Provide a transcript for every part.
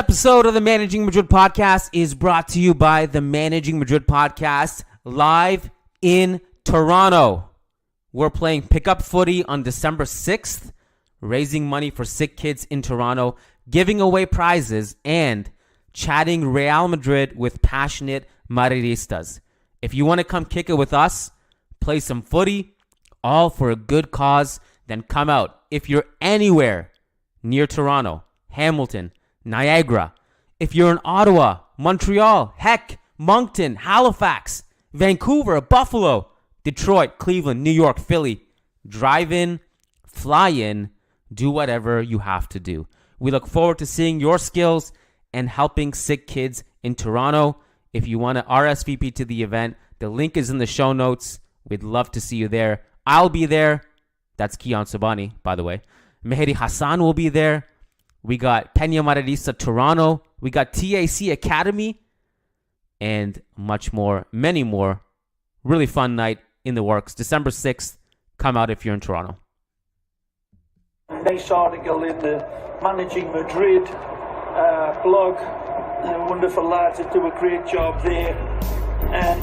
episode of the Managing Madrid podcast is brought to you by the Managing Madrid podcast live in Toronto. We're playing pickup footy on December 6th, raising money for sick kids in Toronto, giving away prizes, and chatting Real Madrid with passionate Madridistas. If you want to come kick it with us, play some footy, all for a good cause, then come out. If you're anywhere near Toronto, Hamilton, Niagara, if you're in Ottawa, Montreal, heck, Moncton, Halifax, Vancouver, Buffalo, Detroit, Cleveland, New York, Philly, drive in, fly in, do whatever you have to do. We look forward to seeing your skills and helping sick kids in Toronto. If you want to RSVP to the event, the link is in the show notes. We'd love to see you there. I'll be there. That's Kiyan Sabani, by the way. Mehdi Hassan will be there. We got Peña Madridista Toronto. We got TAC Academy. And much more, many more. Really fun night in the works. December 6th. Come out if you're in Toronto. Nice article in the Managing Madrid blog. Wonderful lads that do a great job there. And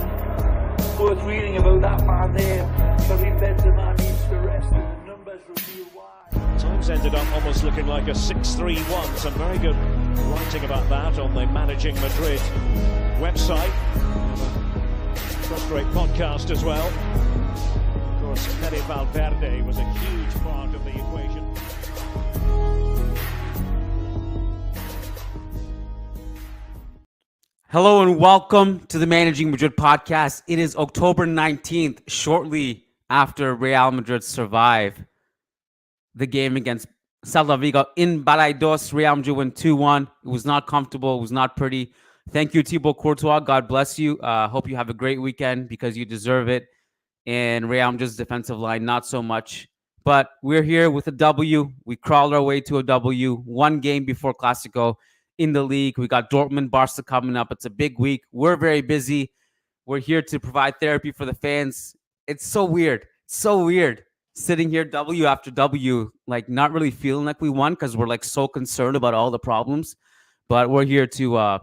worth reading about that man there. Karim Benzema needs to rest, and the numbers reveal why. Times ended up almost looking like a 6-3-1. Some very good writing about that on the Managing Madrid website. First-rate podcast as well. Of course, Fede Valverde was a huge part of the equation. Hello and welcome to the Managing Madrid podcast. It is October 19th, shortly after Real Madrid survive the game against Celta Vigo in Balaidos. Real Madrid win 2-1. It was not comfortable. It was not pretty. Thank you, Thibaut Courtois. God bless you. Hope you have a great weekend because you deserve it. And Real Madrid's defensive line, not so much. But we're here with a W. We crawled our way to a W. One game before Clásico in the league. We got Dortmund, Barca coming up. It's a big week. We're very busy. We're here to provide therapy for the fans. It's so weird. So weird sitting here W after W, like not really feeling like we won because we're like so concerned about all the problems. But we're here to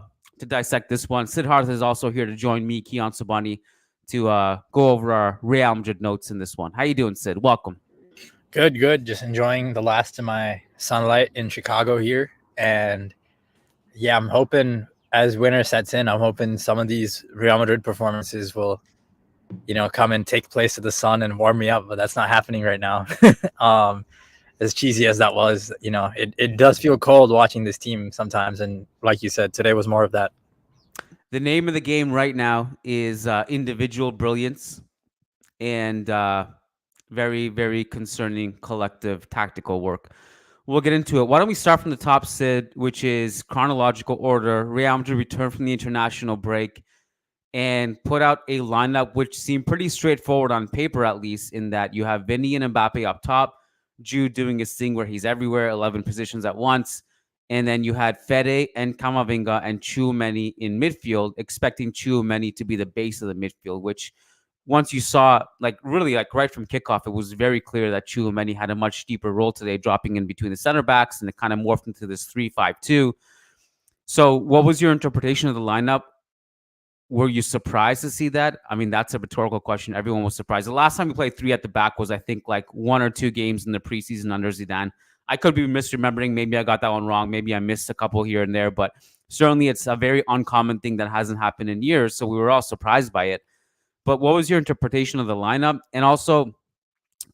dissect this one. Siddharth is also here to join me, Kiyan Sabani, to go over our Real Madrid notes in this one. How you doing, Sid? Welcome. Good. Just enjoying the last of my sunlight in Chicago here. And yeah, I'm hoping as winter sets in, I'm hoping some of these Real Madrid performances will, come and take place of the sun and warm me up, but that's not happening right now. As cheesy as that was, it does feel cold watching this team sometimes. And like you said, today was more of that. The name of the game right now is individual brilliance and very, very concerning collective tactical work. We'll get into it. Why don't we start from the top, Sid, which is chronological order. Real Madrid returned from the international break and put out a lineup which seemed pretty straightforward on paper, at least, in that you have Vinny and Mbappe up top, Jude doing his thing where he's everywhere, 11 positions at once, and then you had Fede and Camavinga and Tchouaméni in midfield, expecting Tchouaméni to be the base of the midfield, which once you saw, really right from kickoff, it was very clear that Tchouaméni had a much deeper role today, dropping in between the center backs, and it kind of morphed into this 3-5-2. So what was your interpretation of the lineup? Were you surprised to see that? I mean, that's a rhetorical question. Everyone was surprised. The last time we played three at the back was, I think, like one or two games in the preseason under Zidane. I could be misremembering. Maybe I got that one wrong. Maybe I missed a couple here and there, but certainly it's a very uncommon thing that hasn't happened in years, so we were all surprised by it. But what was your interpretation of the lineup? And also,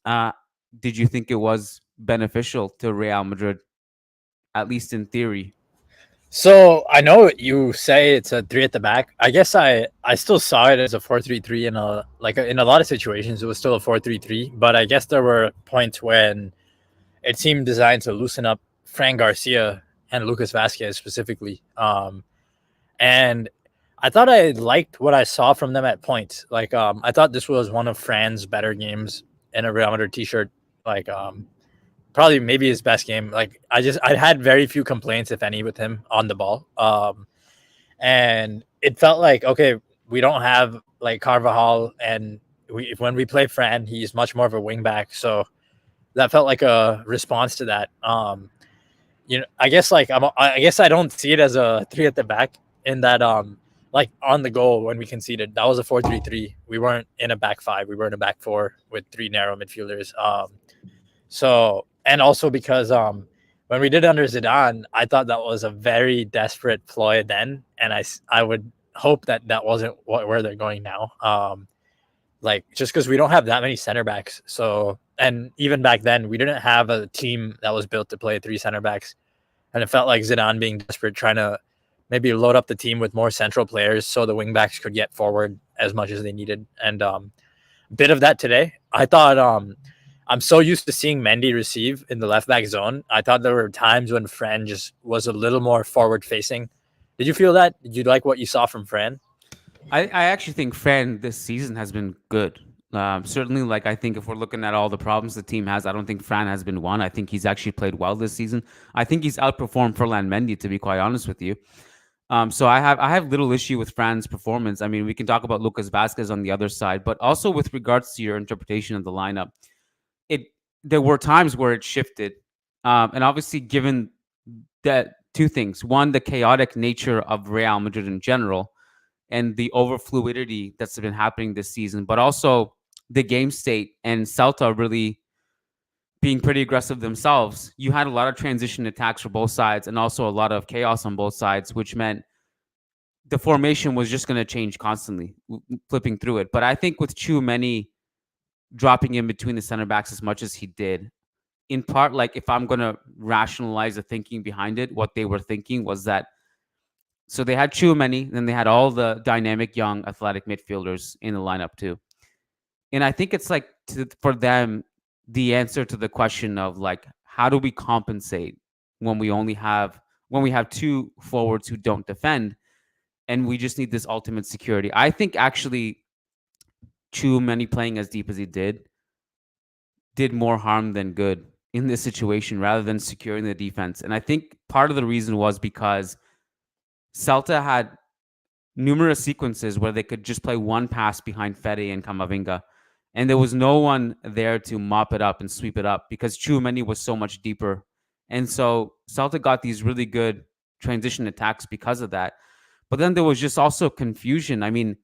did you think it was beneficial to Real Madrid, at least in theory? So I know you say it's a three at the back. I guess I still saw it as a 4-3-3 in a lot of situations. It was still a 4-3-3, but I guess there were points when it seemed designed to loosen up Fran Garcia and Lucas Vazquez specifically. And I thought I liked what I saw from them at points. I thought this was one of Fran's better games in a Real Madrid t-shirt. Probably maybe his best game. I had very few complaints, if any, with him on the ball. And it felt like, okay, we don't have Carvajal, and when we play Fran, he's much more of a wing back. So that felt like a response to that. I guess I guess I don't see it as a three at the back in that like on the goal when we conceded that was a 4-3-3. We weren't in a back five. We were in a back four with three narrow midfielders. So and also because when we did under Zidane, I thought that was a very desperate ploy then, and I would hope that that wasn't where they're going now. Like just because we don't have that many center backs. So and even back then we didn't have a team that was built to play three center backs, and it felt like Zidane being desperate, trying to maybe load up the team with more central players so the wing backs could get forward as much as they needed. And bit of that today. I thought I'm so used to seeing Mendy receive in the left back zone. I thought there were times when Fran just was a little more forward facing. Did you feel that? Did you like what you saw from Fran? I actually think Fran this season has been good. Certainly, like I think if we're looking at all the problems the team has, I don't think Fran has been one. I think he's actually played well this season. I think he's outperformed Ferland Mendy, to be quite honest with you. So I have little issue with Fran's performance. I mean, we can talk about Lucas Vasquez on the other side, but also with regards to your interpretation of the lineup, it there were times where it shifted, and obviously given that two things: one, the chaotic nature of Real Madrid in general, and the over fluidity that's been happening this season, but also the game state and Celta really being pretty aggressive themselves. You had a lot of transition attacks for both sides and also a lot of chaos on both sides, which meant the formation was just going to change constantly, flipping through it. But I think with Tchouameni dropping in between the center backs as much as he did, in part, like if I'm going to rationalize the thinking behind it, what they were thinking was that so they had Tchouameni, then they had all the dynamic young athletic midfielders in the lineup too. And I think it's like for them the answer to the question of like how do we compensate when we have two forwards who don't defend and we just need this ultimate security. I think actually Tchouameni playing as deep as he did more harm than good in this situation rather than securing the defense. And I think part of the reason was because Celta had numerous sequences where they could just play one pass behind Fede and Camavinga, and there was no one there to mop it up and sweep it up because Tchouameni was so much deeper. And so Celta got these really good transition attacks because of that. But then there was just also confusion. I mean,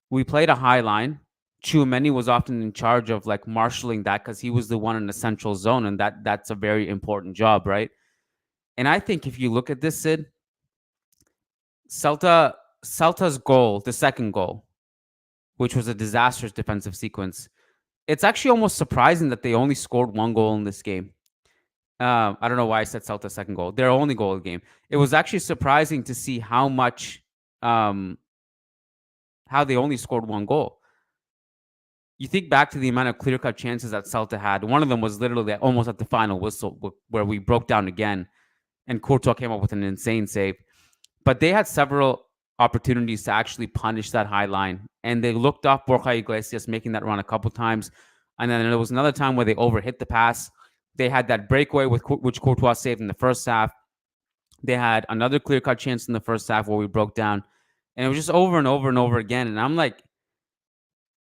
we played a high line. Tchouameni was often in charge of like marshaling that because he was the one in the central zone, and that's a very important job, right? And I think if you look at this, Sid, Celta's goal, the second goal, which was a disastrous defensive sequence, it's actually almost surprising that they only scored one goal in this game. I don't know why I said Celta's second goal. Their only goal of the game. It was actually surprising to see how much, how they only scored one goal. You think back to the amount of clear-cut chances that Celta had. One of them was literally almost at the final whistle where we broke down again, and Courtois came up with an insane save. But they had several opportunities to actually punish that high line, and they looked off Borja Iglesias making that run a couple times, and then there was another time where they overhit the pass. They had that breakaway which Courtois saved in the first half. They had another clear-cut chance in the first half where we broke down, and it was just over and over and over again. And I'm like,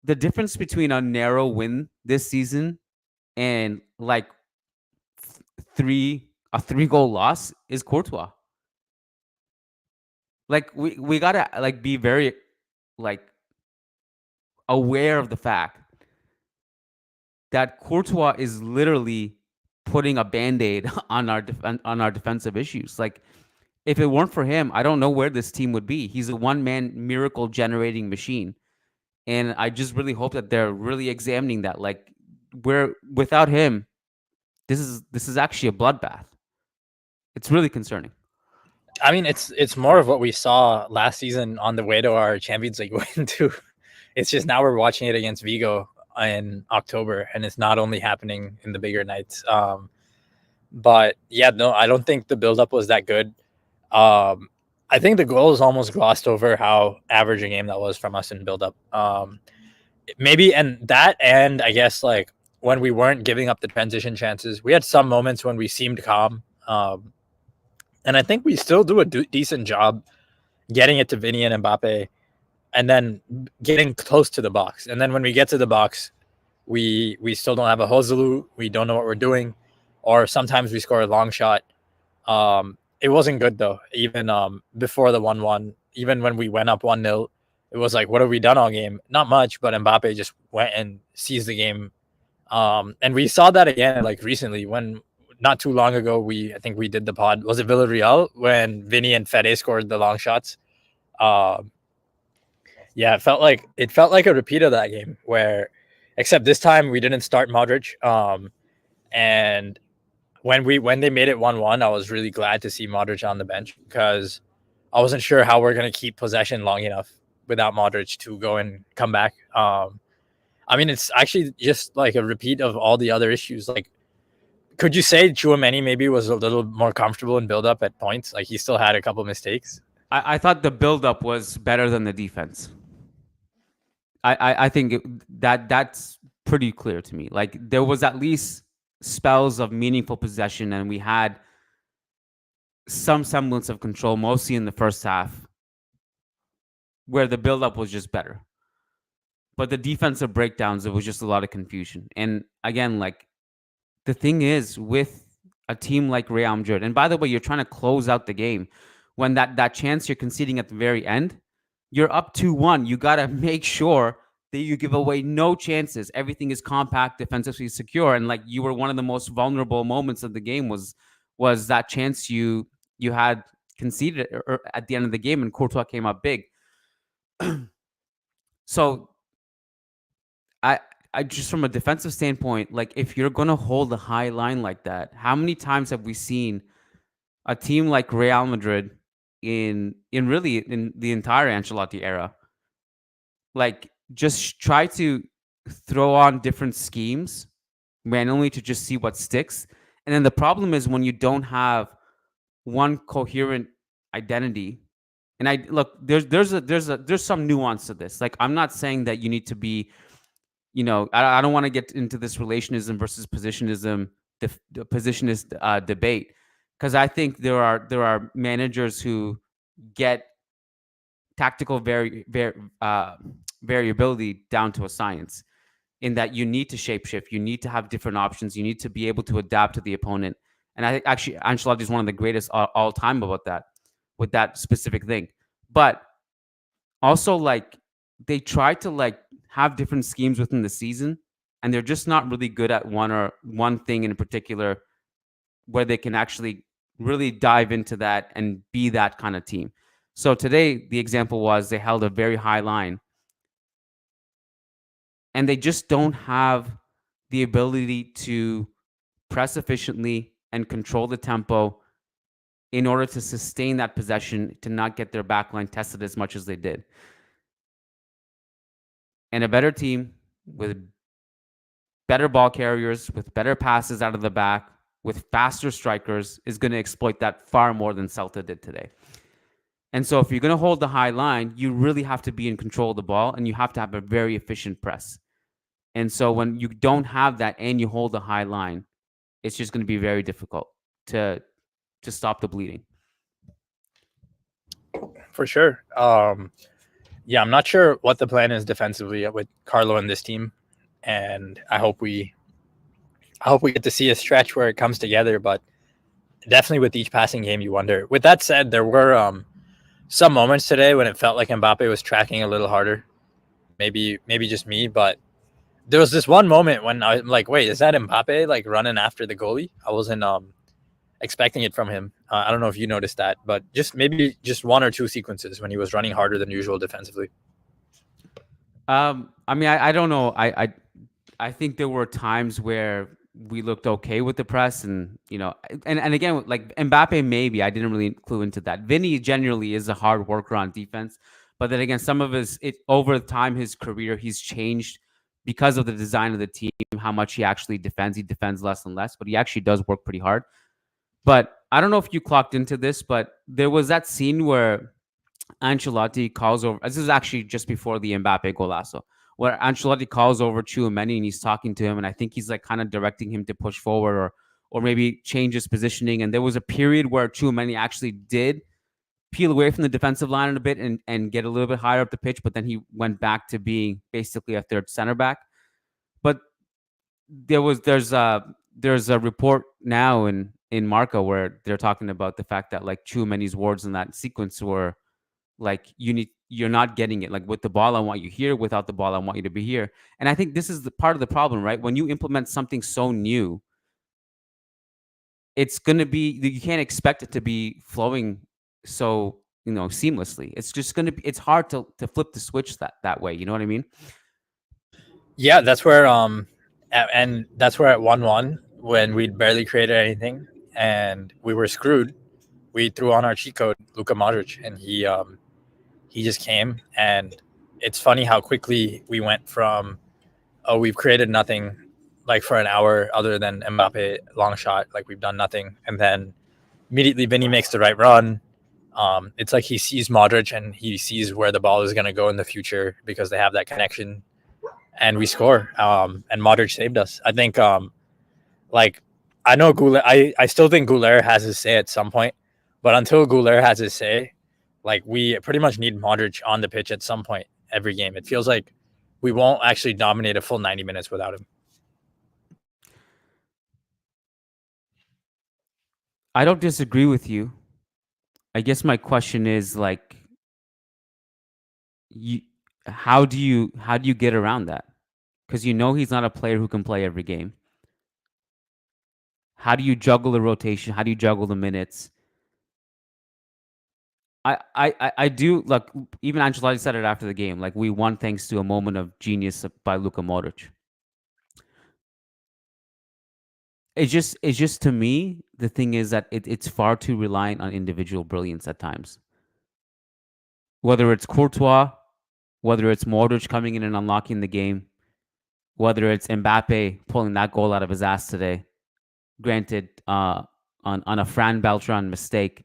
the difference between a narrow win this season and like a 3-goal loss is Courtois. Like we gotta like be very like aware of the fact that Courtois is literally putting a band-aid on our defensive issues. Like if it weren't for him, I don't know where this team would be. He's a one-man miracle generating machine. And I just really hope that they're really examining that. Like without him, this is actually a bloodbath. It's really concerning. I mean, it's more of what we saw last season on the way to our Champions League win too. It's just now we're watching it against Vigo in October, and it's not only happening in the bigger nights. But yeah, no, I don't think the buildup was that good. I think the goals almost glossed over how average a game that was from us in buildup. Maybe and I guess like when we weren't giving up the transition chances, we had some moments when we seemed calm. And I think we still do a decent job getting it to Vinny and Mbappe and then getting close to the box. And then when we get to the box, we still don't have a Joselu. We don't know what we're doing. Or sometimes we score a long shot. It wasn't good though. Even before the 1-1, even when we went up 1-0, it was like, what have we done all game? Not much, but Mbappe just went and seized the game. And we saw that again like recently when not too long ago I think we did the pod. Was it Villarreal when Vinny and Fede scored the long shots? Um, yeah, it felt like a repeat of that game where, except this time we didn't start Modric. And when they made it 1-1, I was really glad to see Modric on the bench because I wasn't sure how we're gonna keep possession long enough without Modric to go and come back. I mean, it's actually just like a repeat of all the other issues. Like, could you say Chouameni maybe was a little more comfortable in build up at points? Like, he still had a couple mistakes. I thought the buildup was better than the defense. I think that's pretty clear to me. Like there was at least spells of meaningful possession, and we had some semblance of control, mostly in the first half, where the buildup was just better. But the defensive breakdowns, it was just a lot of confusion. And again, like the thing is with a team like Real Madrid, and by the way, you're trying to close out the game when that chance you're conceding at the very end, you're up 2-1. You got to make sure that you give away no chances. Everything is compact, defensively secure, and like you were one of the most vulnerable moments of the game was that chance you had conceded at the end of the game, and Courtois came up big. So I just from a defensive standpoint, like if you're gonna hold a high line like that, how many times have we seen a team like Real Madrid in really in the entire Ancelotti era, like just try to throw on different schemes randomly to just see what sticks. And then the problem is when you don't have one coherent identity. And I look, there's some nuance to this. Like I'm not saying that you need to be, I don't want to get into this relationism versus positionism, the positionist debate, because I think there are managers who get tactical variability down to a science. In that you need to shapeshift, you need to have different options, you need to be able to adapt to the opponent. And I think actually Ancelotti is one of the greatest all time about that, with that specific thing. But also like they try to like have different schemes within the season, and they're just not really good at one thing in particular where they can actually really dive into that and be that kind of team. So today the example was they held a very high line, and they just don't have the ability to press efficiently and control the tempo in order to sustain that possession, to not get their backline tested as much as they did. And a better team with better ball carriers, with better passes out of the back, with faster strikers is going to exploit that far more than Celta did today. And so if you're going to hold the high line, you really have to be in control of the ball, and you have to have a very efficient press. And so when you don't have that and you hold the high line, it's just going to be very difficult to stop the bleeding. For sure. Yeah, I'm not sure what the plan is defensively with Carlo and this team, and I hope we get to see a stretch where it comes together. But definitely with each passing game, you wonder. With that said, there were some moments today when it felt like Mbappe was tracking a little harder. Maybe just me, but there was this one moment when I'm like, wait, is that Mbappe like running after the goalie? I wasn't expecting it from him. I don't know if you noticed that, but maybe just one or two sequences when he was running harder than usual defensively. I mean, I don't know. I think there were times where we looked okay with the press, and and again, like Mbappe, maybe I didn't really clue into that. Vinny generally is a hard worker on defense, but then again, some of over time his career, he's changed because of the design of the team, how much he actually defends. He defends less and less, but he actually does work pretty hard. But I don't know if you clocked into this, but there was that scene where Ancelotti calls over. This is actually just before the Mbappe golazo, where Ancelotti calls over Chouameni and he's talking to him, and I think he's like kind of directing him to push forward or maybe change his positioning. And there was a period where Chouameni actually did peel away from the defensive line a bit and get a little bit higher up the pitch, but then he went back to being basically a third center back. But there's a report now, and in Marco where they're talking about the fact that like Chouameni's words in that sequence were like you're not getting it. Like with the ball, I want you here. Without the ball, I want you to be here. And I think this is the part of the problem, right? When you implement something so new, it's gonna be you can't expect it to be flowing so seamlessly. It's just gonna be it's hard to flip the switch that way. You know what I mean? Yeah, that's where and that's where at 1-1 when we'd barely created anything and we were screwed, we threw on our cheat code, Luka Modric, and he just came. And it's funny how quickly we went from, oh, we've created nothing like for an hour other than Mbappe long shot, like we've done nothing, and then immediately Vinny makes the right run. It's like he sees Modric and he sees where the ball is going to go in the future because they have that connection, and we score. And Modric saved us. I think, like, I know Goulet. I still think Goulet has his say at some point, but until Goulet has his say, like we pretty much need Modric on the pitch at some point every game. It feels like we won't actually dominate a full 90 minutes without him. I don't disagree with you. I guess my question is like, you, how do you get around that? Because he's not a player who can play every game. How do you juggle the rotation? How do you juggle the minutes? I do like even Ancelotti said it after the game. Like we won thanks to a moment of genius by Luka Modric. It's just to me the thing is that it's far too reliant on individual brilliance at times. Whether it's Courtois, whether it's Modric coming in and unlocking the game, whether it's Mbappe pulling that goal out of his ass today, granted on a Fran Beltran mistake.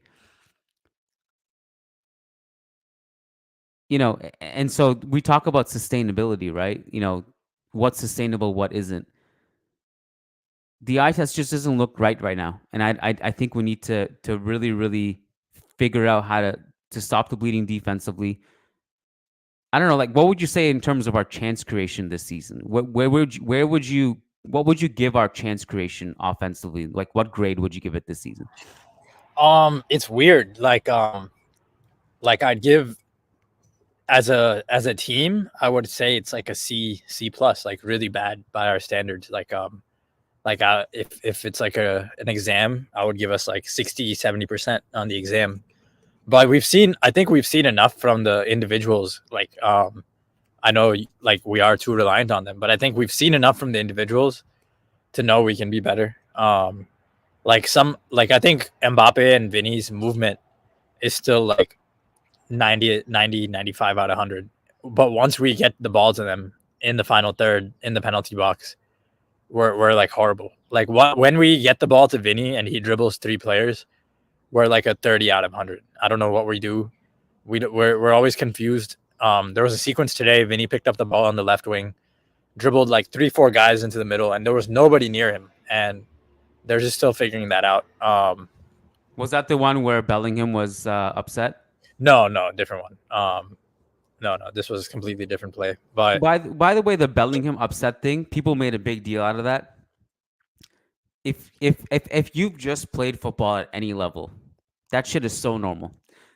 And so we talk about sustainability, right? What's sustainable, what isn't. The eye test just doesn't look right now, and I think we need to really really figure out how to stop the bleeding defensively. I don't know, like what would you say in terms of our chance creation this season? What would you give our chance creation offensively? Like what grade would you give it this season? It's weird. Like I'd give as a team, I would say it's like a C plus, like really bad by our standards. If it's like an exam, I would give us like 60-70% on the exam. But I think we've seen enough from the individuals. I know like we are too reliant on them, but I think we've seen enough from the individuals to know we can be better. I think Mbappe and Vinny's movement is still like 95 out of 100. But once we get the ball to them in the final third in the penalty box, we're like horrible. Like when we get the ball to Vinny and he dribbles three players, we're like a 30 out of 100. I don't know what we do. We're always confused. There was a sequence today. Vinny picked up the ball on the left wing, dribbled like 3-4 guys into the middle, and there was nobody near him. And they're just still figuring that out. Was that the one where Bellingham was upset? No, different one. No, this was a completely different play. But by the way, the Bellingham upset thing, people made a big deal out of that. If you've just played football at any level, that shit is so normal.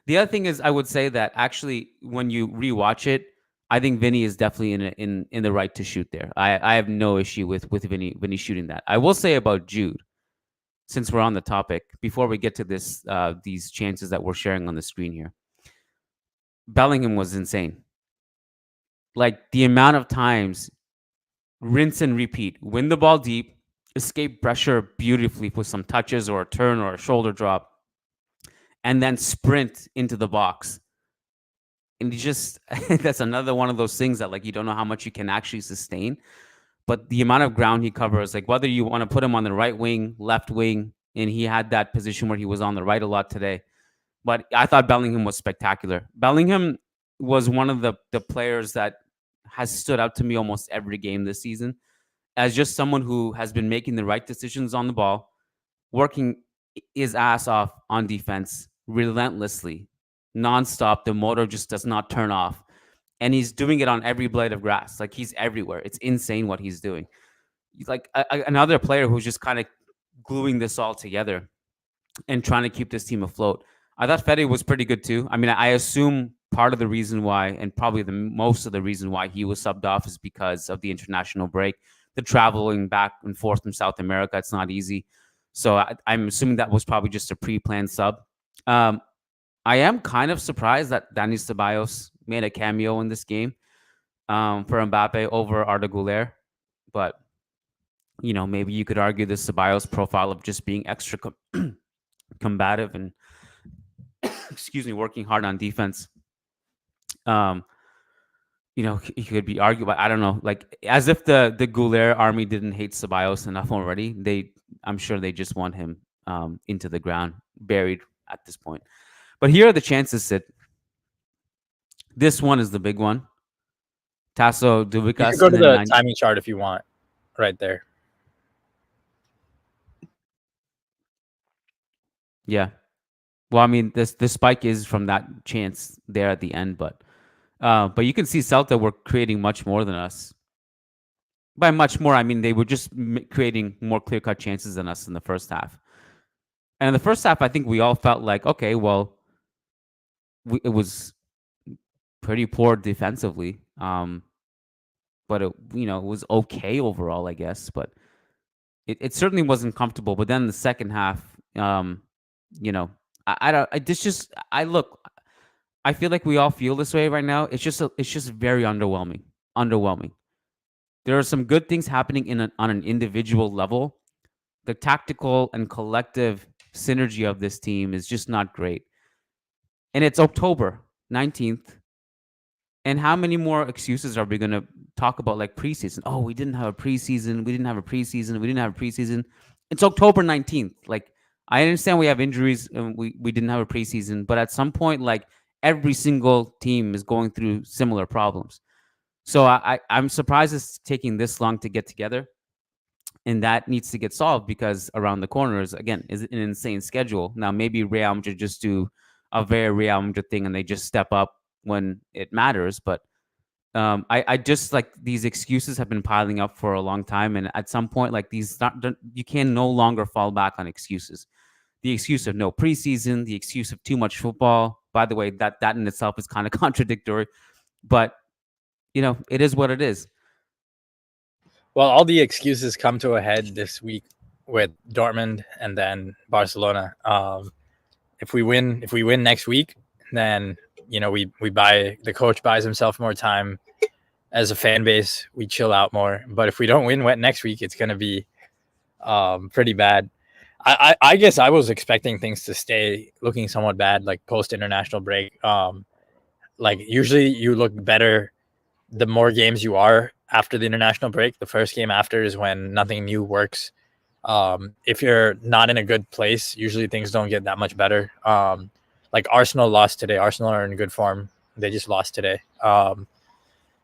The other thing is, I would say that actually, when you rewatch it, I think Vinny is definitely in the right to shoot there. I have no issue with Vinny shooting that. I will say about Jude, since we're on the topic, before we get to this these chances that we're sharing on the screen here, Bellingham was insane. Like the amount of times, rinse and repeat, win the ball deep, escape pressure beautifully with some touches or a turn or a shoulder drop, and then sprint into the box. And you just that's another one of those things that like you don't know how much you can actually sustain. But the amount of ground he covers, like whether you want to put him on the right wing, left wing, and he had that position where he was on the right a lot today. But I thought Bellingham was spectacular. Bellingham was one of the players that has stood out to me almost every game this season as just someone who has been making the right decisions on the ball, working his ass off on defense relentlessly, nonstop. The motor just does not turn off. And he's doing it on every blade of grass. Like he's everywhere. It's insane what he's doing. He's like another player who's just kind of gluing this all together. and trying to keep this team afloat. I thought Fede was pretty good too. I mean, I assume part of the reason why, and probably the most of the reason why he was subbed off is because of the international break, the traveling back and forth from South America. It's not easy. So I'm assuming that was probably just a pre-planned sub. Um, I am kind of surprised that Dani Ceballos made a cameo in this game for Mbappe over Arda Güler, but maybe you could argue the Ceballos profile of just being extra combative and excuse me, working hard on defense. Um, he could be argued, but I don't know. Like as if the Güler army didn't hate Ceballos enough already. I'm sure they just want him into the ground, buried at this point. But here are the chances, Sid. This one is the big one. Tasso Dubicas. You can go to the timing chart if you want, right there. Yeah. Well, I mean, this spike is from that chance there at the end, but you can see Celta were creating much more than us. By much more, I mean they were just creating more clear-cut chances than us in the first half. And in the first half, I think we all felt like, okay, well, it was pretty poor defensively, but it was okay overall, I guess. But it certainly wasn't comfortable. But then the second half, I feel like we all feel this way right now. It's just very underwhelming. There are some good things happening on an individual level. The tactical and collective synergy of this team is just not great. And it's October 19th. And how many more excuses are we going to talk about, like preseason? Oh, we didn't have a preseason. It's October 19th. Like, I understand we have injuries and we didn't have a preseason, but at some point, like, every single team is going through similar problems. So I'm surprised it's taking this long to get together. And that needs to get solved because around the corner is an insane schedule. Now, maybe Real Madrid just do a very Real Madrid thing and they just step up when it matters. But I just like these excuses have been piling up for a long time. And at some point, like you can no longer fall back on excuses. The excuse of no preseason, the excuse of too much football. By the way, that in itself is kind of contradictory. But, it is what it is. Well, all the excuses come to a head this week with Dortmund and then Barcelona. If we win next week, then the coach buys himself more time. As a fan base, we chill out more. But if we don't win next week, it's going to be pretty bad. I guess I was expecting things to stay looking somewhat bad, like post international break. Like usually you look better the more games you are after the international break. The first game after is when nothing new works. If you're not in a good place, usually things don't get that much better. Like Arsenal lost today. Arsenal are in good form. They just lost today.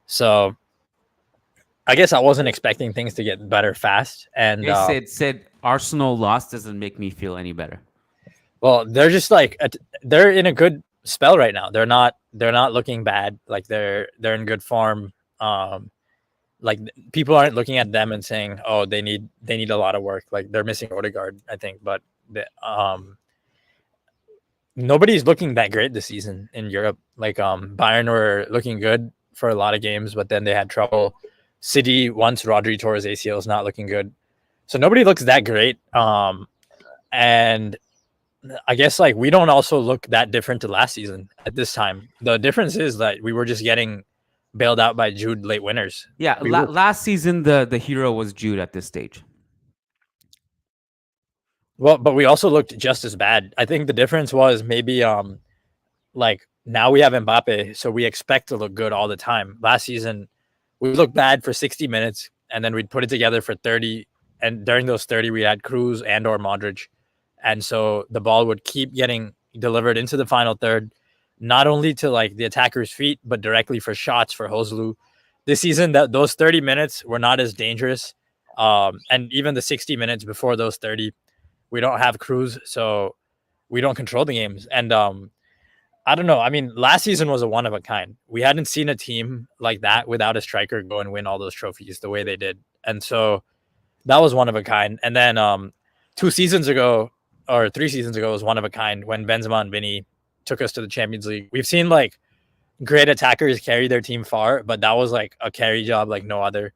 So I guess I wasn't expecting things to get better fast. And said Arsenal lost doesn't make me feel any better. Well, they're just like they're in a good spell right now. They're not looking bad. Like they're in good form. Like people aren't looking at them and saying, "Oh, they need a lot of work." Like they're missing Odegaard, I think, but nobody's looking that great this season in Europe. Like Bayern were looking good for a lot of games, but then they had trouble. City, once Rodri tore his ACL, is not looking good. So nobody looks that great. And I guess like we don't also look that different to last season at this time. The difference is that we were just getting bailed out by Jude late winners. Yeah, last season the hero was Jude at this stage. Well, but we also looked just as bad. I think the difference was maybe like now we have Mbappe, so we expect to look good all the time. Last season we looked bad for 60 minutes and then we'd put it together for 30, and during those 30 we had Cruz and or Modric. And so the ball would keep getting delivered into the final third, not only to like the attacker's feet, but directly for shots for Joselu. This season, those 30 minutes were not as dangerous. And even the 60 minutes before those 30, we don't have Cruz, so we don't control the games. And I don't know. I mean, last season was a one of a kind. We hadn't seen a team like that without a striker go and win all those trophies the way they did. And so that was one of a kind. And then 2 seasons ago, or 3 seasons ago was one of a kind when Benzema and Vinny took us to the Champions League. We've seen like great attackers carry their team far, but that was like a carry job like no other.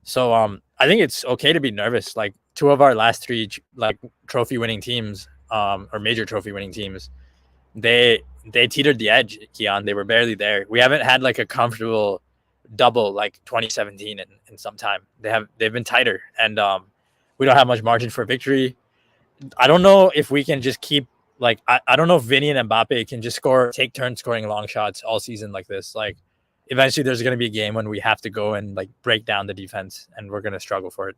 So I think it's okay to be nervous. Like two of our last three like trophy winning teams, or major trophy winning teams, they teetered the edge, Keon. They were barely there. We haven't had like a comfortable double like 2017 in some time. They've been tighter, and we don't have much margin for victory. I don't know if we can just keep like I don't know if Vinny and Mbappe can just take turns scoring long shots all season like this. Like eventually there's going to be a game when we have to go and like break down the defense, and we're going to struggle for it.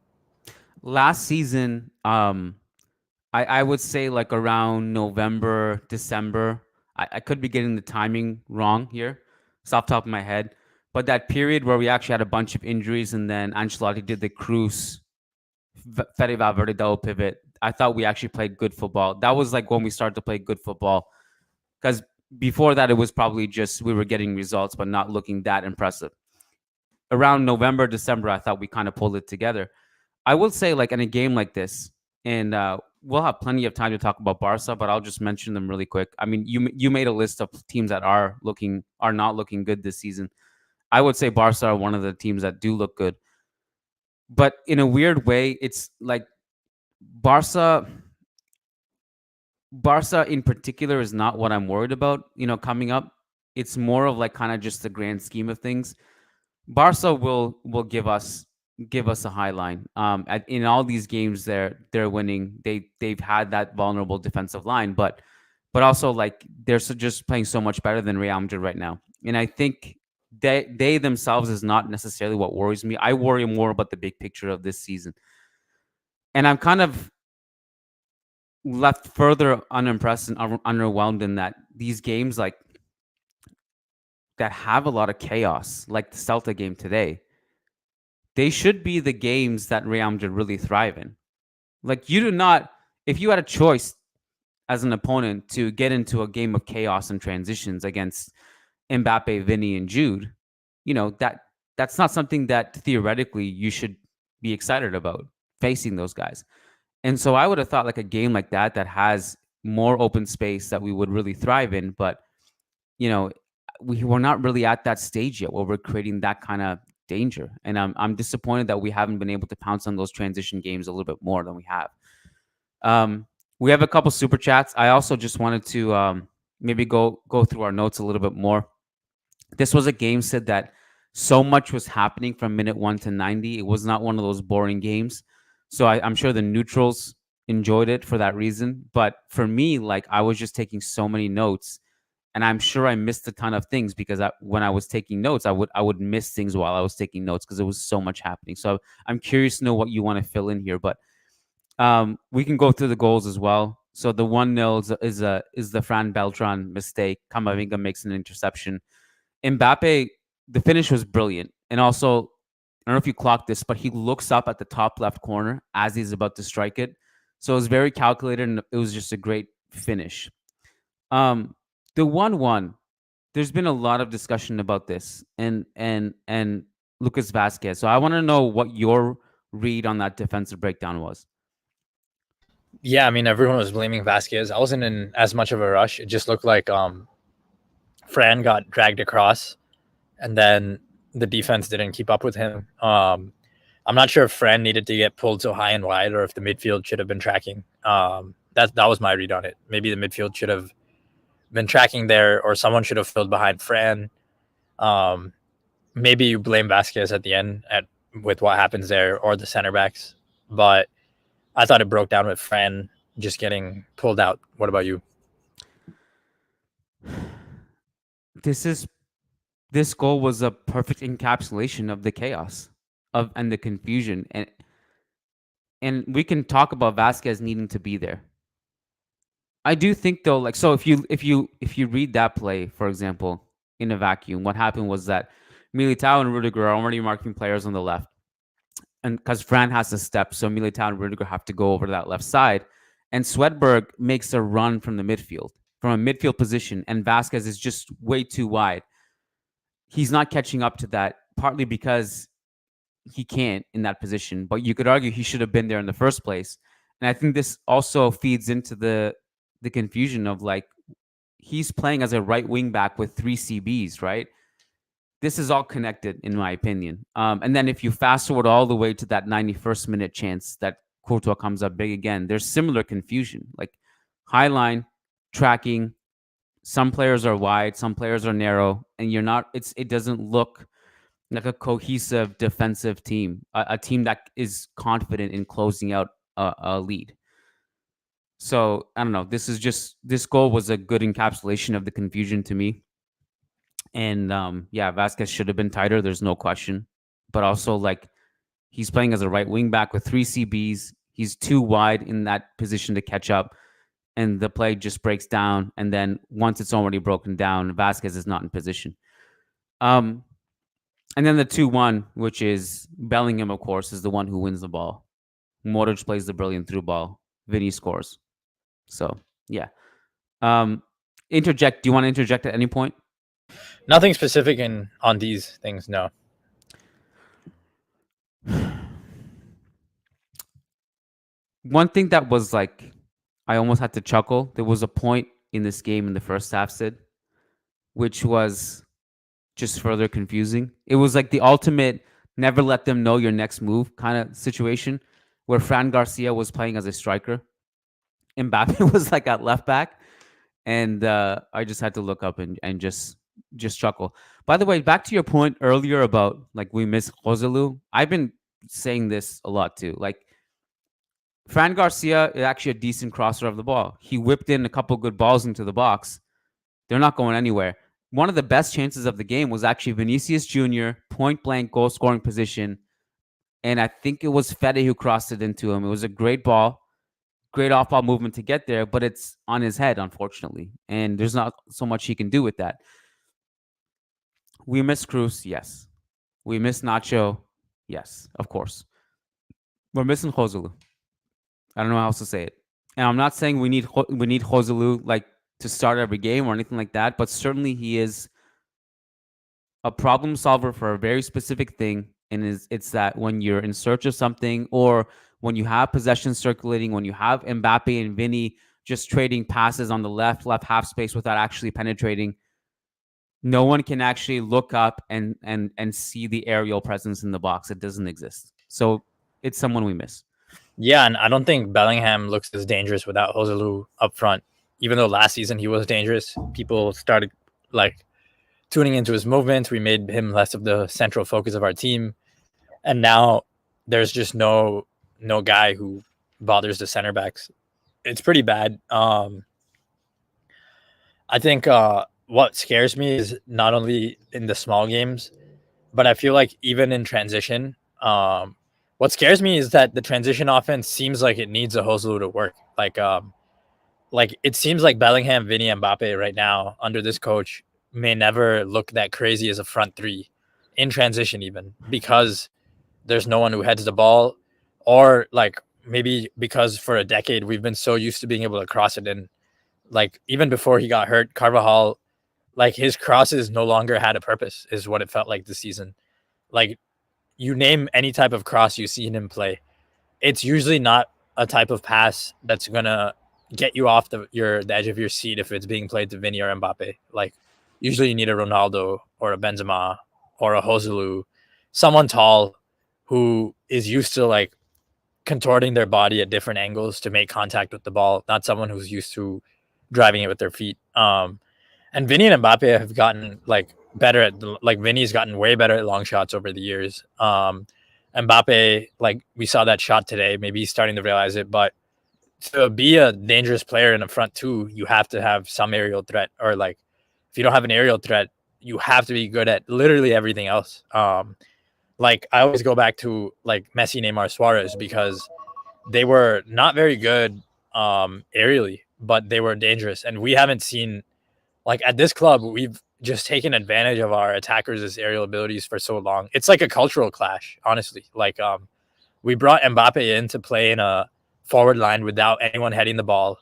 Last season, I would say like around November, December. I could be getting the timing wrong here. It's off the top of my head. But that period where we actually had a bunch of injuries and then Ancelotti did the Cruz Fede Valverde double pivot. I thought we actually played good football. That was like when we started to play good football. Because before that, it was probably just we were getting results, but not looking that impressive. Around November, December, I thought we kind of pulled it together. I will say, like in a game like this, and we'll have plenty of time to talk about Barca, but I'll just mention them really quick. I mean, you made a list of teams that are not looking good this season. I would say Barca are one of the teams that do look good, but in a weird way, it's like Barca. Barca in particular is not what I'm worried about. Coming up, it's more of like kind of just the grand scheme of things. Barca will give us a high line. In all these games, they're winning. They've had that vulnerable defensive line, but also like they're just playing so much better than Real Madrid right now. And I think they themselves is not necessarily what worries me. I worry more about the big picture of this season, and I'm kind of left further unimpressed and underwhelmed in that these games like that have a lot of chaos, like the Celta game today, they should be the games that Real Madrid really thrive in. Like you do not, if you had a choice as an opponent to get into a game of chaos and transitions against Mbappe, Vinny, and Jude, that's not something that theoretically you should be excited about facing those guys. And so I would have thought like a game like that has more open space that we would really thrive in, but we're not really at that stage yet where we're creating that kind of danger. And I'm disappointed that we haven't been able to pounce on those transition games a little bit more than we have. We have a couple super chats. I also just wanted to maybe go through our notes a little bit more. This was a game said that so much was happening from minute 1 to 90. It was not one of those boring games. So I'm sure the neutrals enjoyed it for that reason. But for me, like I was just taking so many notes, and I'm sure I missed a ton of things because when I was taking notes, I would miss things while I was taking notes because there was so much happening. So I'm curious to know what you want to fill in here. But we can go through the goals as well. So the 1-0 is the Fran Beltran mistake. Camavinga makes an interception. Mbappe, the finish was brilliant. And also, I don't know if you clocked this, but he looks up at the top left corner as he's about to strike it. So it was very calculated, and it was just a great finish. The 1-1, there's been a lot of discussion about this and Lucas Vasquez. So I want to know what your read on that defensive breakdown was. Yeah, I mean everyone was blaming Vasquez. I wasn't in as much of a rush. It just looked like Fran got dragged across, and then the defense didn't keep up with him. I'm not sure if Fran needed to get pulled so high and wide, or if the midfield should have been tracking. That was my read on it. Maybe the midfield should have been tracking there, or someone should have filled behind Fran. Maybe you blame Vasquez at the end with what happens there, or the center backs. But I thought it broke down with Fran just getting pulled out. What about you? This goal was a perfect encapsulation of the chaos and the confusion, and we can talk about Vasquez needing to be there. I do think though, like, so if you read that play, for example, in a vacuum, what happened was that Militao and Rudiger are already marking players on the left, and because Fran has to step, so Militao and Rudiger have to go over to that left side, and Swedberg makes a run from a midfield position, and Vasquez is just way too wide. He's not catching up to that, partly because he can't in that position, but you could argue he should have been there in the first place. And I think this also feeds into the confusion of like he's playing as a right wing back with 3 CBs, right? This is all connected, in my opinion. And then if you fast forward all the way to that 91st minute chance that Courtois comes up big again, there's similar confusion. Like high line, tracking, some players are wide, some players are narrow, and you're not, it doesn't look like a cohesive defensive team, a team that is confident in closing out a lead. So I don't know. This goal was a good encapsulation of the confusion to me. And yeah, Vasquez should have been tighter. There's no question. But also, like, he's playing as a right wing back with 3 CBs. He's too wide in that position to catch up, and the play just breaks down. And then once it's already broken down, Vasquez is not in position. And then the 2-1, which is Bellingham, of course, is the one who wins the ball. Modric plays the brilliant through ball. Vinny scores. So yeah. Interject. Do you want to interject at any point? Nothing specific on these things, no. One thing that was like, I almost had to chuckle. There was a point in this game in the first half, Sid, which was just further confusing. It was like the ultimate never let them know your next move kind of situation where Fran Garcia was playing as a striker. Mbappe was like at left back. And I just had to look up and just chuckle. By the way, back to your point earlier about like we miss Joselu. I've been saying this a lot too. Like Fran Garcia is actually a decent crosser of the ball. He whipped in a couple good balls into the box. They're not going anywhere. One of the best chances of the game was actually Vinicius Jr. point blank goal scoring position, and I think it was Fede who crossed it into him. It was a great ball. Great off ball movement to get there, but it's on his head, unfortunately. And there's not so much he can do with that. We miss Cruz, yes. We miss Nacho, yes, of course. We're missing Joselu. I don't know how else to say it. And I'm not saying we need Joselu like to start every game or anything like that, but certainly he is a problem solver for a very specific thing. And it's that when you're in search of something, or when you have possession circulating, when you have Mbappe and Vinny just trading passes on the left half space without actually penetrating, no one can actually look up and see the aerial presence in the box. It doesn't exist. So it's someone we miss. Yeah, and I don't think Bellingham looks as dangerous without Joselu up front. Even though last season he was dangerous, people started like tuning into his movements. We made him less of the central focus of our team. And now there's just no guy who bothers the center backs. It's pretty bad. I think what scares me is not only in the small games, but I feel like even in transition, what scares me is that the transition offense seems like it needs a Joselu to work. Like it seems like Bellingham, Vinny, and Mbappe right now under this coach may never look that crazy as a front three in transition, even because there's no one who heads the ball, or like maybe because for a decade we've been so used to being able to cross it in. Like even before he got hurt, Carvajal, like his crosses no longer had a purpose, is what it felt like this season. Like you name any type of cross you've seen him play, it's usually not a type of pass that's gonna get you off the edge of your seat if it's being played to Vinny or Mbappe. Like usually you need a Ronaldo or a Benzema or a Joselu, someone tall who is used to like contorting their body at different angles to make contact with the ball, not someone who's used to driving it with their feet. And Vinny and Mbappe have gotten like better at like Vinny's gotten way better at long shots over the years. Mbappe, like we saw that shot today, maybe he's starting to realize it, but to be a dangerous player in the front two, you have to have some aerial threat, or like if you don't have an aerial threat, you have to be good at literally everything else. Like I always go back to like Messi, Neymar, Suarez, because they were not very good aerially, but they were dangerous. And we haven't seen, like at this club, we've just taken advantage of our attackers' aerial abilities for so long. It's like a cultural clash, honestly. Like we brought Mbappe in to play in a forward line without anyone heading the ball,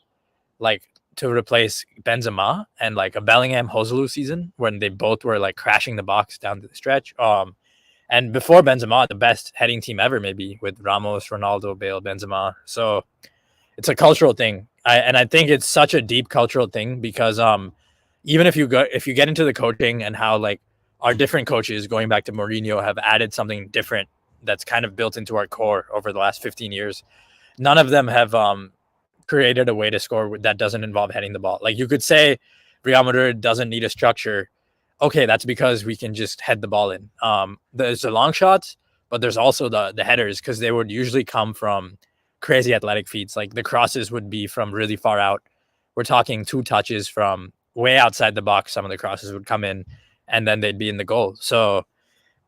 like to replace Benzema and like a Bellingham Joselu season when they both were like crashing the box down the stretch. And before Benzema, the best heading team ever, maybe with Ramos, Ronaldo, Bale, Benzema. So it's a cultural thing. And I think it's such a deep cultural thing because even if you get into the coaching and how like our different coaches going back to Mourinho have added something different that's kind of built into our core over the last 15 years, none of them have created a way to score that doesn't involve heading the ball. Like you could say Real Madrid doesn't need a structure. Okay, that's because we can just head the ball in. There's the long shots, but there's also the headers because they would usually come from crazy athletic feats. Like the crosses would be from really far out. We're talking 2 touches from way outside the box. Some of the crosses would come in, and then they'd be in the goal. So,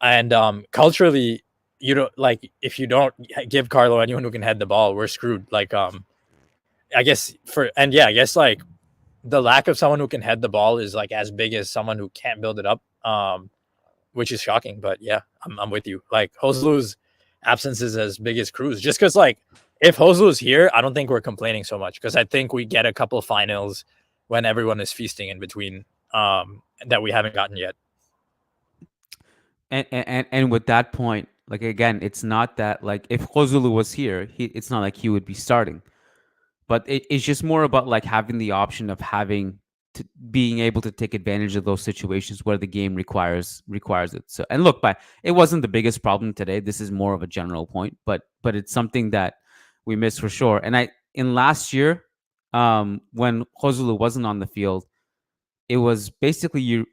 and culturally, you don't like if you don't give Carlo anyone who can head the ball, we're screwed. Like I guess I guess like the lack of someone who can head the ball is like as big as someone who can't build it up, which is shocking. But yeah, I'm with you. Like Joslu's absence is as big as Cruz, just because like if Joslu's here, I don't think we're complaining so much because I think we get a couple of finals when everyone is feasting in between that we haven't gotten yet. And with that point, like again, it's not that like if Josulu was here, it's not like he would be starting. But it's just more about like having the option of being able to take advantage of those situations where the game requires it. So and look, it wasn't the biggest problem today. This is more of a general point, but it's something that we missed for sure. And in last year, when Josulu wasn't on the field, it was basically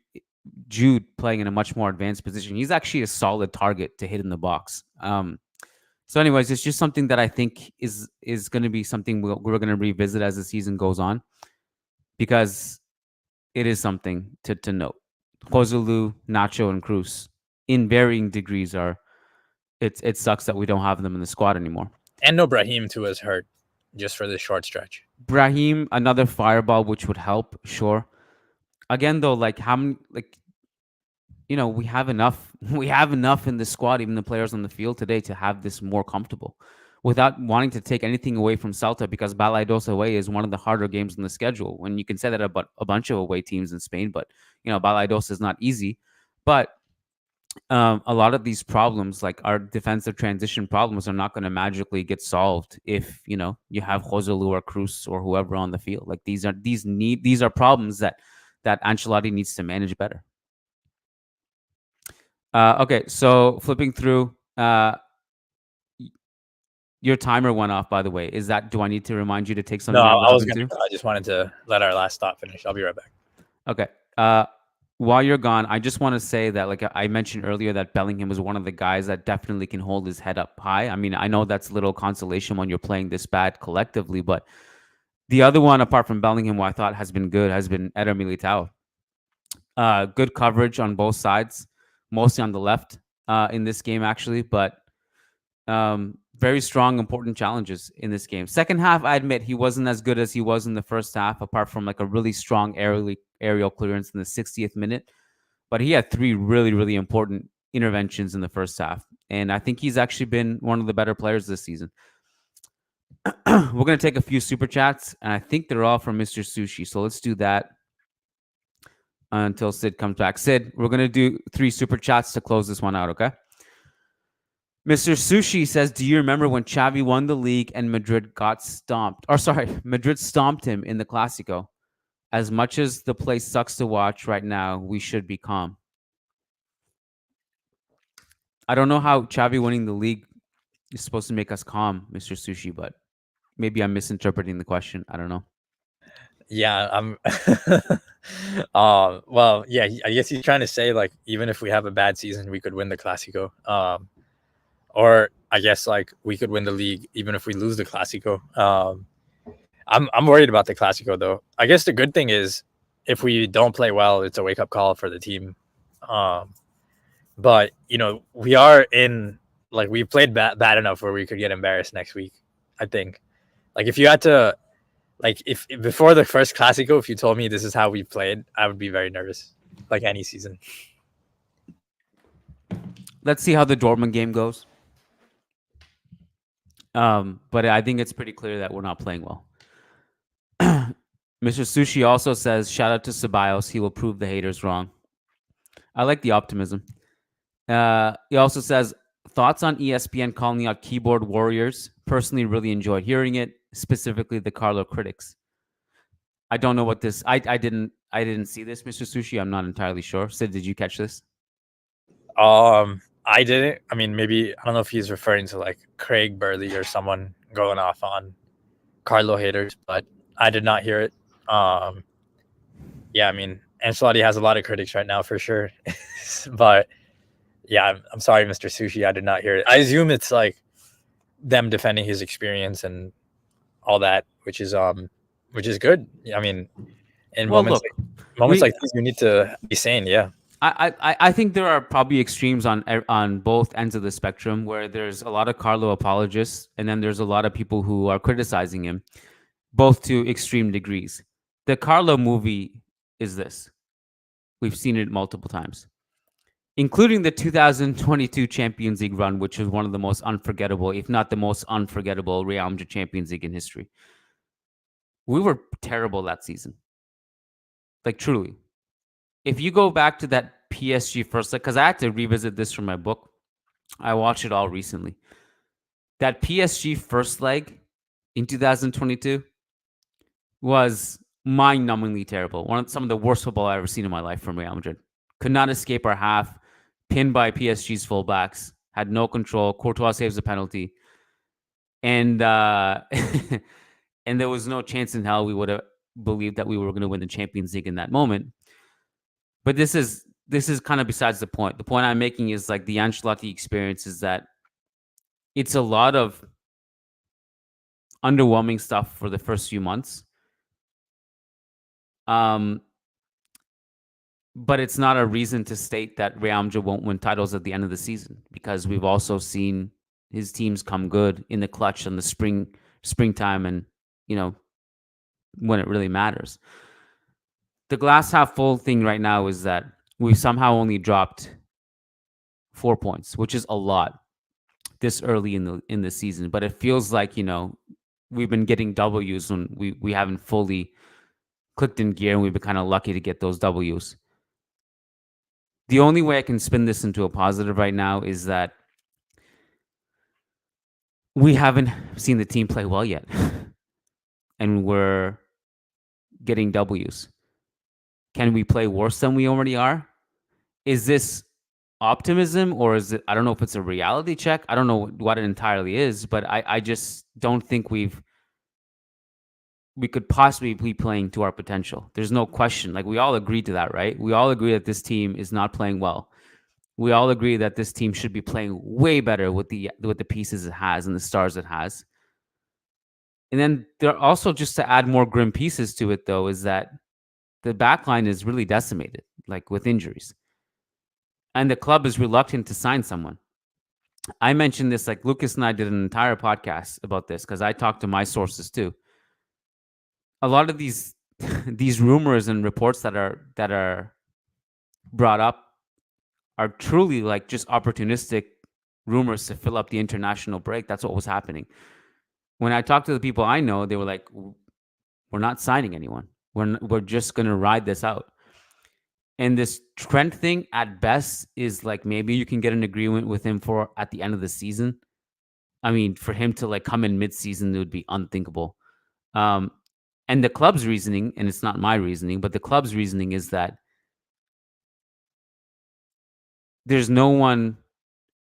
Jude playing in a much more advanced position. He's actually a solid target to hit in the box. So, anyways, it's just something that I think is going to be something we're going to revisit as the season goes on, because it is something to note. Joselu, Nacho, and Cruz, in varying degrees, it sucks that we don't have them in the squad anymore. And no Brahim too is hurt, just for this short stretch. Brahim, another fireball, which would help, sure. Again, though, like how many, like, we have enough. We have enough in the squad, even the players on the field today, to have this more comfortable, without wanting to take anything away from Celta, because Balaidos away is one of the harder games in the schedule. When you can say that about a bunch of away teams in Spain, but Balaidos is not easy. But a lot of these problems, like our defensive transition problems, are not going to magically get solved if you have Joselu or Cruz or whoever on the field. Like these are problems that Ancelotti needs to manage better. Okay, so flipping through, your timer went off, by the way. Do I need to remind you to take something? No, I just wanted to let our last thought finish. I'll be right back. Okay. While you're gone, I just want to say that, like I mentioned earlier, that Bellingham was one of the guys that definitely can hold his head up high. I mean, I know that's little consolation when you're playing this bad collectively, but the other one, apart from Bellingham, who I thought has been good, has been Eder Militao. Good coverage on both sides, mostly on the left in this game, actually, but very strong, important challenges in this game. Second half, I admit he wasn't as good as he was in the first half, apart from like a really strong aerial clearance in the 60th minute. But he had 3 really, really important interventions in the first half. And I think he's actually been one of the better players this season. We're going to take a few super chats, and I think they're all from Mr. Sushi. So let's do that until Sid comes back. Sid, we're going to do 3 super chats to close this one out, okay? Mr. Sushi says, do you remember when Xavi won the league and Madrid got stomped? Or sorry, Madrid stomped him in the Clásico. As much as the place sucks to watch right now, we should be calm. I don't know how Xavi winning the league is supposed to make us calm, Mr. Sushi, but maybe I'm misinterpreting the question. I don't know. Yeah, I'm well, yeah, I guess he's trying to say like even if we have a bad season, we could win the Clásico. Or I guess like we could win the league even if we lose the Clásico. I'm worried about the Clásico though. I guess the good thing is if we don't play well, it's a wake up call for the team. But we are in like we played bad enough where we could get embarrassed next week. I think like if you had to like if before the first Clásico, if you told me this is how we played, I would be very nervous. Like any season. Let's see how the Dortmund game goes. But I think it's pretty clear that we're not playing well. Mr. Sushi also says, shout out to Ceballos. He will prove the haters wrong. I like the optimism. He also says, Thoughts on ESPN calling out keyboard warriors? Personally, really enjoyed hearing it, specifically the Carlo critics. I don't know what this. I didn't see this, Mr. Sushi. I'm not entirely sure. Sid, did you catch this? I didn't. I mean, maybe I don't know if he's referring to like Craig Burley or someone going off on Carlo haters, but I did not hear it. Yeah, I mean, Ancelotti has a lot of critics right now for sure, but yeah, I'm sorry, Mr. Sushi, I did not hear it. I assume it's like them defending his experience and all that, which is good. I mean, in Well, moments look, moments we like these, you need to be sane. Yeah. I think there are probably extremes on both ends of the spectrum where there's a lot of Carlo apologists and then there's a lot of people who are criticizing him, both to extreme degrees. The Carlo movie is this. We've seen it multiple times, including the 2022 Champions League run, which was one of the most unforgettable, if not the most unforgettable Real Madrid Champions League in history. We were terrible that season. Like truly. If you go back to that PSG first leg, because I had to revisit this from my book, I watched it all recently. That PSG first leg in 2022 was mind-numbingly terrible. Some of the worst football I've ever seen in my life from Real Madrid. Could not escape our half, pinned by PSG's fullbacks, had no control. Courtois saves a penalty, and and there was no chance in hell we would have believed that we were going to win the Champions League in that moment. But this is kind of besides the point. The point I'm making is like the Ancelotti experience is that it's a lot of underwhelming stuff for the first few months. But it's not a reason to state that Real Madrid won't win titles at the end of the season, because we've also seen his teams come good in the clutch in the springtime, and when it really matters. The glass half full thing right now is that we somehow only dropped 4 points, which is a lot this early in the season. But it feels like we've been getting W's when we haven't fully clicked in gear, and we've been kind of lucky to get those W's. The only way I can spin this into a positive right now is that we haven't seen the team play well yet, and we're getting W's. Can we play worse than we already are? Is this optimism, or is it? I don't know if it's a reality check. I don't know what it entirely is, but I just don't think we could possibly be playing to our potential. There's no question. Like, we all agree to that, right? We all agree that this team is not playing well. We all agree that this team should be playing way better with the pieces it has and the stars it has. And then there also, just to add more grim pieces to it, though, is that the back line is really decimated, like with injuries. And the club is reluctant to sign someone. I mentioned this, like Lucas and I did an entire podcast about this because I talked to my sources too. A lot of these rumors and reports that are brought up are truly like just opportunistic rumors to fill up the international break. That's what was happening. When I talked to the people I know, they were like, "We're not signing anyone. We're just gonna ride this out." And this Trent thing, at best, is like maybe you can get an agreement with him for at the end of the season. I mean, for him to like come in mid-season, it would be unthinkable. And the club's reasoning, and it's not my reasoning, but the club's reasoning is that there's no one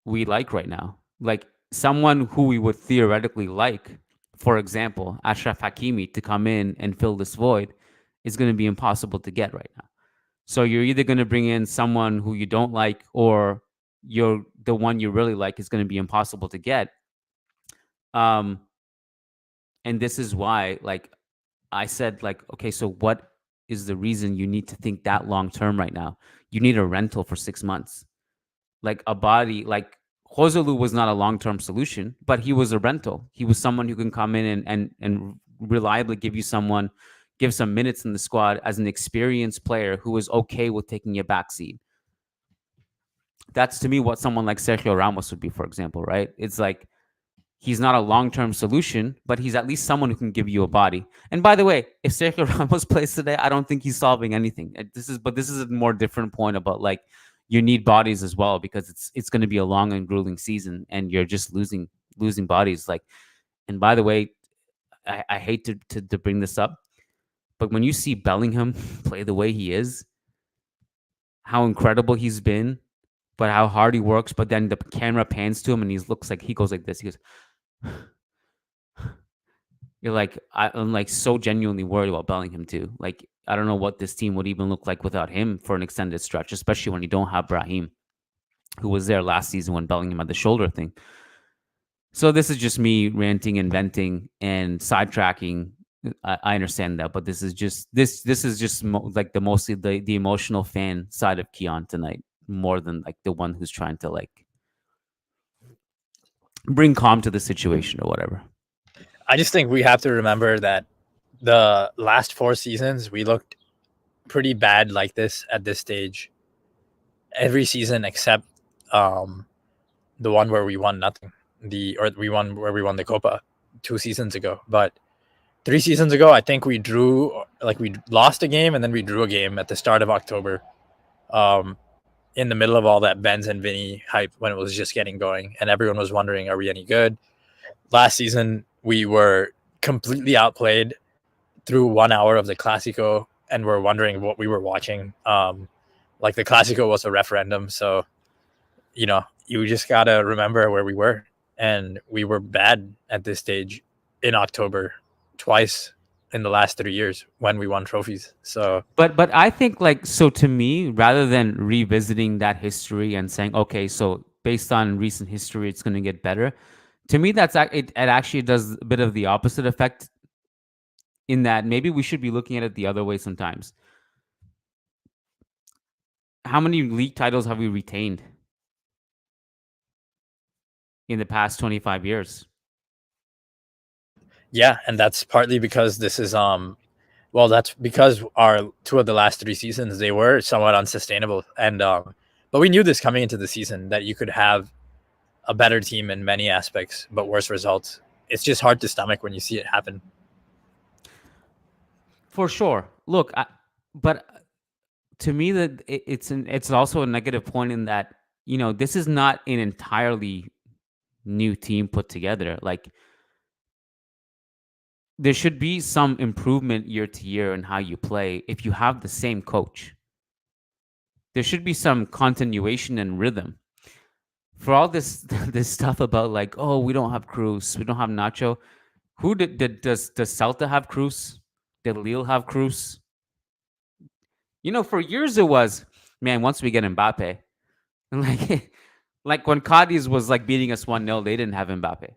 we like right now. Like someone who we would theoretically like, for example, Ashraf Hakimi, to come in and fill this void is going to be impossible to get right now. So you're either going to bring in someone who you don't like, or the one you really like is going to be impossible to get. And this is why, like I said, like, okay, so what is the reason you need to think that long term right now? You need a rental for 6 months. Like a body, like Joselu was not a long-term solution, but he was a rental. He was someone who can come in and reliably give some minutes in the squad as an experienced player who is okay with taking a backseat. That's to me what someone like Sergio Ramos would be, for example, right? It's like he's not a long-term solution, but he's at least someone who can give you a body. And by the way, if Sergio Ramos plays today, I don't think he's solving anything. This is a more different point about like you need bodies as well, because it's going to be a long and grueling season, and you're just losing bodies. Like, and by the way, I hate to bring this up, but when you see Bellingham play the way he is, how incredible he's been, but how hard he works, but then the camera pans to him and he looks like he goes like this. He goes, you're like, I'm like so genuinely worried about Bellingham too. Like, I don't know what this team would even look like without him for an extended stretch, especially when you don't have Brahim, who was there last season when Bellingham had the shoulder thing. So this is just me ranting and venting and sidetracking. I understand that, but this is just like mostly the emotional fan side of Keon tonight, more than like the one who's trying to like bring calm to the situation or whatever. I just think we have to remember that the last 4 seasons we looked pretty bad like this at this stage every season except the one where we won nothing, we won the Copa 2 seasons ago. But 3 seasons ago, I think we lost a game and then we drew a game at the start of October, in the middle of all that Benz and Vinny hype when it was just getting going, and everyone was wondering, are we any good? Last season, we were completely outplayed through 1 hour of the Clásico, and we're wondering what we were watching. Like, the Clásico was a referendum, so you just gotta remember where we were, and we were bad at this stage in October twice in the last 3 years when we won trophies. So, but I think, like, so to me, rather than revisiting that history and saying, okay, so based on recent history, it's going to get better. To me, it actually does a bit of the opposite effect, in that maybe we should be looking at it the other way sometimes. How many league titles have we retained in the past 25 years? yeah, and that's partly because this is that's because our 2 of the last 3 seasons, they were somewhat unsustainable, and but we knew this coming into the season, that you could have a better team in many aspects but worse results. It's just hard to stomach when you see it happen. For sure. Look, but to me, that it's also a negative point in that, this is not an entirely new team put together. Like, there should be some improvement year to year in how you play if you have the same coach. There should be some continuation and rhythm. For all this this stuff about, like, oh, we don't have Cruz, we don't have Nacho. Does Celta have Cruz? Did Lille have Cruz? For years it was, man, once we get Mbappe, and like when Cadiz was like beating us 1-0, they didn't have Mbappe.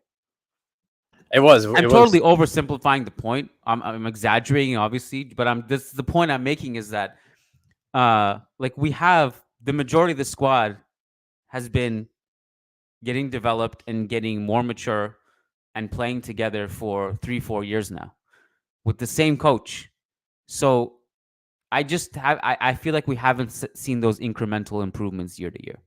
I'm totally oversimplifying the point. I'm exaggerating, obviously, but this the point I'm making is that like, we have the majority of the squad has been getting developed and getting more mature and playing together for 3-4 years now with the same coach. So I feel like we haven't seen those incremental improvements year to year.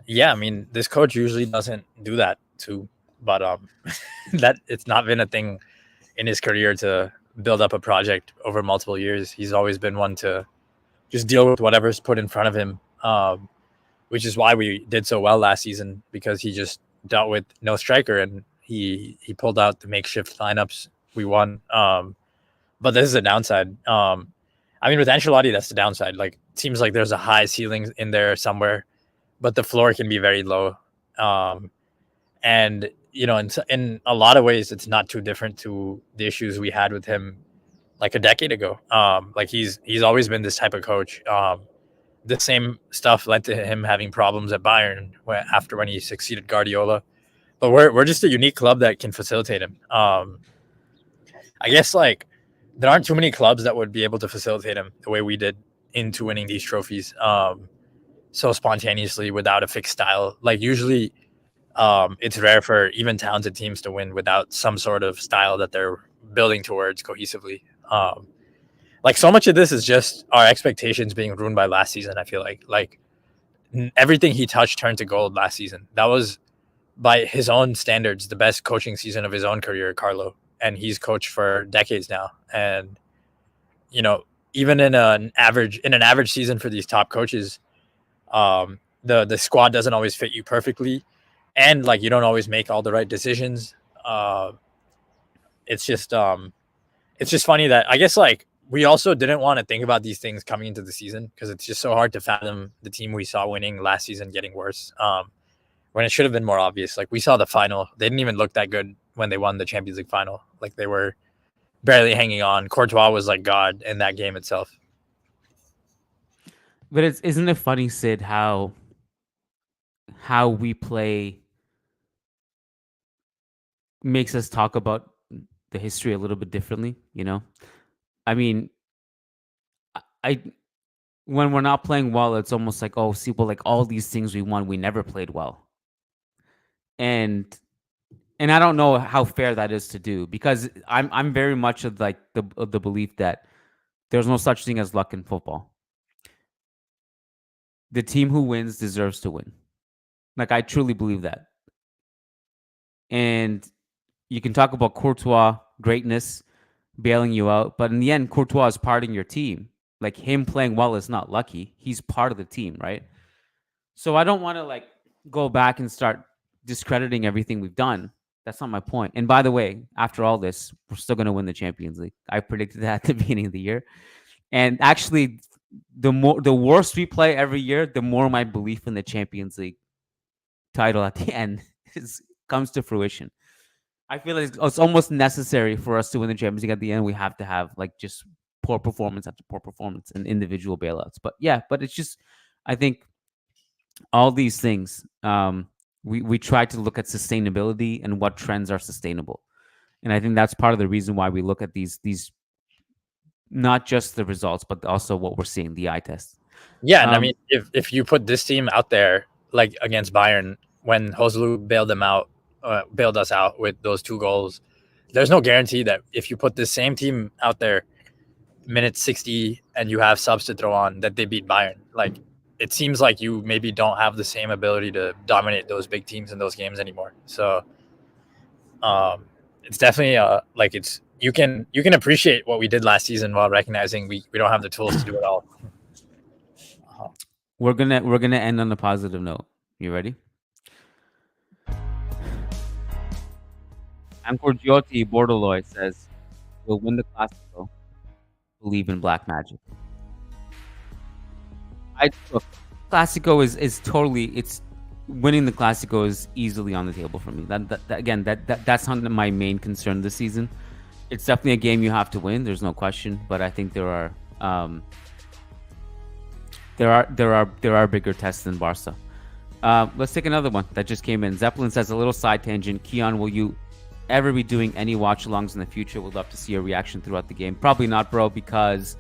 Yeah, I mean, this coach usually doesn't do that too, but that it's not been a thing in his career to build up a project over multiple years. He's always been one to just deal with whatever's put in front of him, which is why we did so well last season, because he just dealt with no striker and he pulled out the makeshift lineups. We won. But this is a downside. I mean, with Ancelotti, that's the downside. Like, it seems like there's a high ceiling in there somewhere, but the floor can be very low. And in a lot of ways, it's not too different to the issues we had with him like a decade ago. Like, he's always been this type of coach. The same stuff led to him having problems at Bayern when he succeeded Guardiola. But we're just a unique club that can facilitate him. I guess, like, there aren't too many clubs that would be able to facilitate him the way we did into winning these trophies so spontaneously without a fixed style. Like, usually it's rare for even talented teams to win without some sort of style that they're building towards cohesively. Like, so much of this is just our expectations being ruined by last season. I feel like everything he touched turned to gold last season. That was, by his own standards, the best coaching season of his own career, Carlo. And he's coached for decades now. And, even in an average season for these top coaches, The squad doesn't always fit you perfectly, and like you don't always make all the right decisions. It's just funny that I guess like we also didn't want to think about these things coming into the season because it's just so hard to fathom the team we saw winning last season getting worse. When it should have been more obvious. Like we saw the final, they didn't even look that good when they won the Champions League final. Like they were barely hanging on. Courtois was like God in that game itself. But isn't it funny, Sid, how we play makes us talk about the history a little bit differently, you know? I mean, I when we're not playing well, it's almost like, oh, see, well, like all these things we won, we never played well. And I don't know how fair that is to do because I'm very much of like the belief that there's no such thing as luck in football. The team who wins deserves to win. Like I truly believe that. And you can talk about Courtois greatness bailing you out, but in the end, Courtois is part of your team. Like him playing well is not lucky. He's part of the team, right? So I don't want to like go back and start discrediting everything we've done. That's not my point. And by the way, after all this, we're still going to win the Champions League. I predicted that at the beginning of the year. And actually, the worse we play every year, the more my belief in the Champions League title at the end comes to fruition. I feel like it's almost necessary for us to win the Champions League at the end. We have to have like just poor performance after poor performance and individual bailouts. But yeah, but it's just, I think all these things, we try to look at sustainability and what trends are sustainable. And I think that's part of the reason why we look at these not just the results, but also what we're seeing, the eye test. Yeah, and I mean, if you put this team out there like against Bayern when Joselu bailed us out with those 2 goals, there's no guarantee that if you put the same team out there minute 60 and you have subs to throw on that they beat Bayern. Like it seems like you maybe don't have the same ability to dominate those big teams in those games anymore. So it's definitely like it's you can appreciate what we did last season while recognizing we don't have the tools to do it all. We're gonna end on a positive note. You ready? Ancorgiotti Bordoloy says we'll win the Clasico. Believe in black magic. Look, Clasico is totally, it's winning the Clasico is easily on the table for me. That's not my main concern this season. It's definitely a game you have to win. There's no question, but I think there are bigger tests than Barca. Let's take another one that just came in. Zeppelin says a little side tangent. Keon, will you ever be doing any watch-alongs in the future? Would love to see your reaction throughout the game. Probably not, bro, because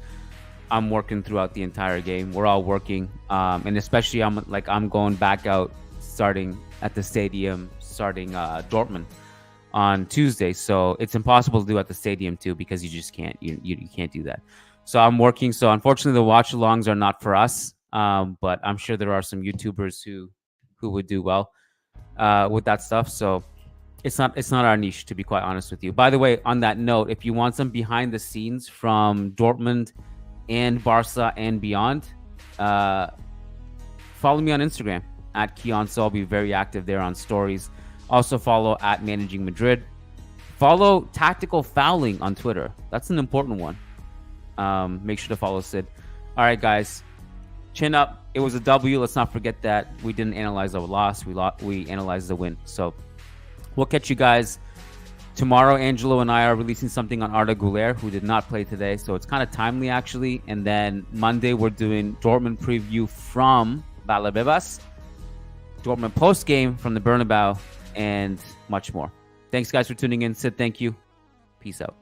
I'm working throughout the entire game. We're all working, and especially I'm going back out, starting at the stadium, starting Dortmund on Tuesday. So it's impossible to do at the stadium too because you just can't. You can't do that. So I'm working. So unfortunately, the watch-alongs are not for us. But I'm sure there are some YouTubers who would do well with that stuff. So it's not our niche, to be quite honest with you. By the way, on that note, if you want some behind the scenes from Dortmund and Barca and beyond, follow me on Instagram at Keon. So I'll be very active there on stories. Also follow at Managing Madrid. Follow Tactical Fouling on Twitter. That's an important one. Make sure to follow Sid. All right, guys. Chin up. It was a W. Let's not forget that. We didn't analyze the loss. We analyzed the win. So we'll catch you guys tomorrow. Angelo and I are releasing something on Arda Güler, who did not play today. So it's kind of timely, actually. And then Monday, we're doing Dortmund preview from Valdebebas, Dortmund post-game from the Bernabeu, and much more. Thanks, guys, for tuning in. Sid, thank you. Peace out.